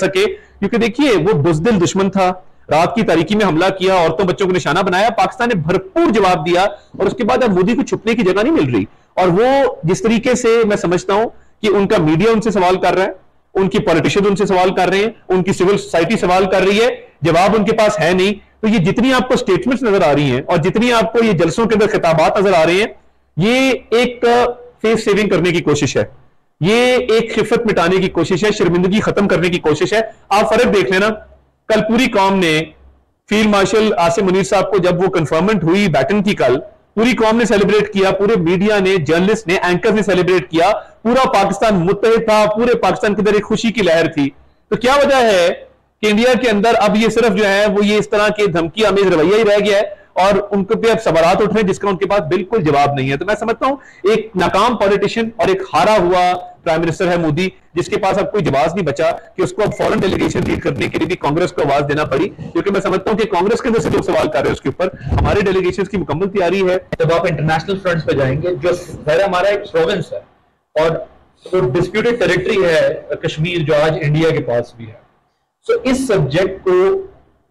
सके, क्योंकि देखिए वो बुज़दिल दुश्मन था, रात की तारीकी में हमला किया, औरतों बच्चों को निशाना बनाया, पाकिस्तान ने भरपूर जवाब दिया और उसके बाद अब मोदी को छुपने की जगह नहीं मिल रही। और वो जिस तरीके से मैं समझता हूं कि उनका मीडिया उनसे सवाल कर रहा है, उनकी पॉलिटिशियन उनसे सवाल कर रहे हैं, उनकी सिविल सोसाइटी सवाल कर रही है, जवाब उनके पास है नहीं। तो ये जितनी आपको स्टेटमेंट्स नजर आ रही हैं और जितनी आपको ये जलसों के अंदर खिताबात नजर आ रहे हैं, ये एक फेस सेविंग करने की कोशिश है, ये एक खिफत मिटाने की कोशिश है, शर्मिंदगी खत्म करने की कोशिश है। आप फर्क देख लेना, कल पूरी कौम ने फील्ड मार्शल आसिम मुनीर साहब को जब वो कंफर्मेंट हुई बैटन की, कल पूरी कौम ने सेलिब्रेट किया, पूरे मीडिया ने, जर्नलिस्ट ने, एंकर ने सेलिब्रेट किया, पूरा पाकिस्तान मुत्तहिद था, पूरे पाकिस्तान के अंदर एक खुशी की लहर थी। तो क्या वजह है कि इंडिया के अंदर अब ये सिर्फ जो है वो ये इस तरह के धमकी आमेज रवैया ही रह गया है और उनको पे अब सवालात उठ रहे हैं जिसका उनके पास बिल्कुल जवाब नहीं है। तो मैं समझता हूं एक नाकाम पॉलिटिशियन और एक हारा हुआ प्राइम मिनिस्टर है मोदी, जिसके पास अब कोई जवाब नहीं बचा कि उसको अब फॉरेन डेलीगेशन लीड करने के लिए भी कांग्रेस को आवाज देना पड़ी, क्योंकि मैं समझता हूं कि कांग्रेस के अंदर से जो सवाल कर रहे हैं उसके ऊपर हमारे डेलीगेशन की मुकम्मल तैयारी है। जब आप इंटरनेशनल फ्रंट्स पे जाएंगे, जो हमारा एक प्रोविंस है और तो डिस्प्यूटेड टेरिटरी है कश्मीर, जो आज इंडिया के पास भी है, सो इस सब्जेक्ट को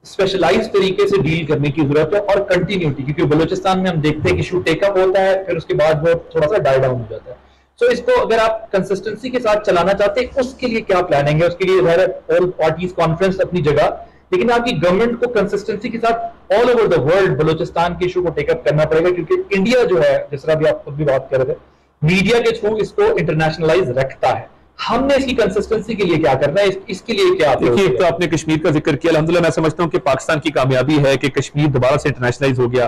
स्पेशलाइज तरीके से डील करने की जरूरत है और कंटिन्यूटी, क्योंकि बलूचिस्तान में हम देखते हैं कि इशू टेकअप होता है, फिर उसके बाद वो थोड़ा सा डाई डाउन हो जाता है। सो इसको अगर आप कंसिस्टेंसी के साथ चलाना चाहते हैं, उसके लिए क्या प्लानिंग है? उसके लिए ऑल पार्टीज कॉन्फ्रेंस अपनी जगह, लेकिन आपकी गवर्नमेंट को कंसिस्टेंसी के साथ all over the world Balochistan के इशू को टेकअप करना पड़ेगा, क्योंकि इंडिया जो है, जिस तरह भी आप खुद भी बात कर रहे थे, मीडिया के थ्रू इसको इंटरनेशनलाइज रखता है। हमने इसकी कंसिस्टेंसी के लिए क्या करना है, इसके लिए क्या? देखिए, तो आपने कश्मीर का जिक्र किया, अल्हम्दुलिल्लाह मैं समझता हूं कि पाकिस्तान की कामयाबी है कि कश्मीर दोबारा से इंटरनेशनलाइज हो गया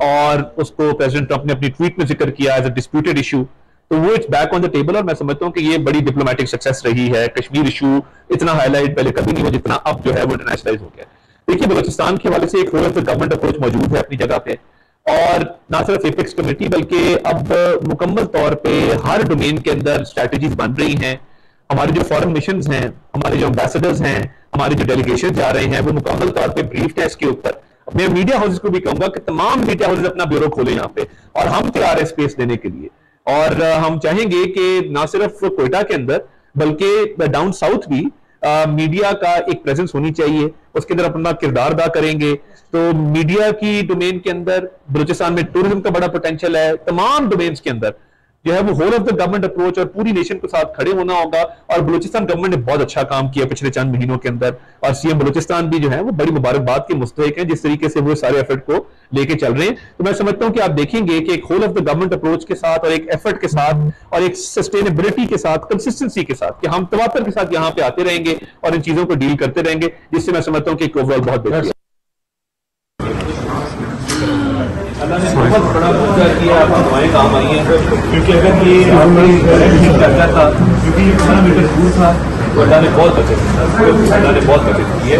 और उसको प्रेसिडेंट ट्रंप ने अपनी ट्वीट में जिक्र किया एज अ डिस्प्यूटेड इशू, तो वो it's back on the table. और मैं समझता हूं कि ये बड़ी डिप्लोमेटिक सक्सेस रही है। कश्मीर इशू इतना हाईलाइट पहले कभी नहीं हुआ जितना अब जो है वो इंटरनेशनलाइज हो गया। देखिए, बलूचिस्तान के हवाले से एक रोल गवर्नमेंट अप्रोच मौजूद है अपनी जगह पे, और ना सिर्फ एपेक्स कमेटी बल्कि अब मुकम्मल तौर पे हर डोमेन के अंदर स्ट्रैटेजीज बन रही हैं। हमारे जो फॉरेन मिशंस हैं, हमारे जो एम्बेसडर्स हैं, हमारे जो डेलीगेशन जा रहे हैं, वो मुकम्मल तौर पे ब्रीफ है इसके ऊपर। मैं मीडिया हाउसेस को भी कहूंगा कि तमाम मीडिया हाउसेस अपना ब्यूरो खोले यहाँ पे, और हम तैयार है स्पेस देने के लिए। और हम चाहेंगे कि ना सिर्फ कोयटा के अंदर बल्कि डाउन साउथ भी मीडिया का एक प्रेजेंस होनी चाहिए, उसके अंदर अपना किरदार अदा करेंगे। तो मीडिया की डोमेन के अंदर बलूचिस्तान में टूरिज्म का बड़ा पोटेंशियल है, तमाम डोमेन्स के अंदर जो है वो whole of the government approach और पूरी नेशन के साथ खड़े होना होगा। और बलूचिस्तान गवर्नमेंट ने बहुत अच्छा काम किया पिछले चंद महीनों के अंदर, और सीएम बलूचिस्तान भी जो है वो बड़ी मुबारकबाद के मुस्तहिक हैं जिस तरीके से वो सारे एफर्ट को लेके चल रहे हैं। तो मैं समझता हूं कि आप देखेंगे कि एक whole of the government approach के साथ और एक एफर्ट के साथ और एक सस्टेनेबिलिटी के साथ, कंसिस्टेंसी के साथ, कि हम तवातर के साथ यहाँ पे आते रहेंगे और इन चीजों को डील करते रहेंगे, जिससे मैं समझता हूँ कि एक ओवरऑल बहुत बेहतर है। अल्लाह ने बहुत बड़ा मौका किया, आपकी दुआएं काम आई हैं, क्योंकि अगर ये कर जाता, क्योंकि 15 मीटर दूर था, तो अल्लाह ने बहुत बचत की है।